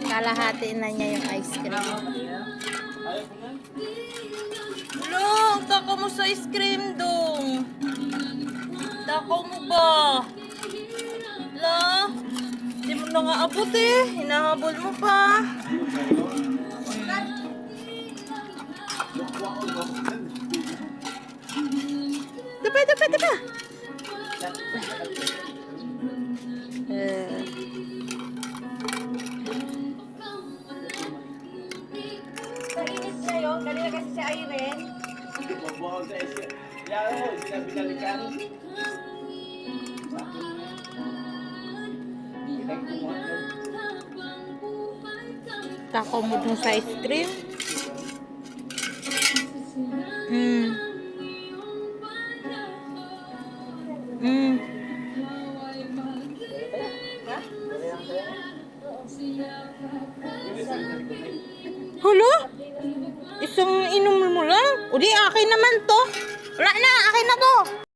Kalahati na niya yung ice cream. Look, dako mo sa ice cream dong. Dako mo ba? La, di mo na nga abot eh. Hinahabol mo pa. Diba. Mainit na yun. Kanina kasi si Irene. Dako mo dun sa ice cream. Hulo? Isang inom mo lang? O di, akin naman to. Wala na, akin na to.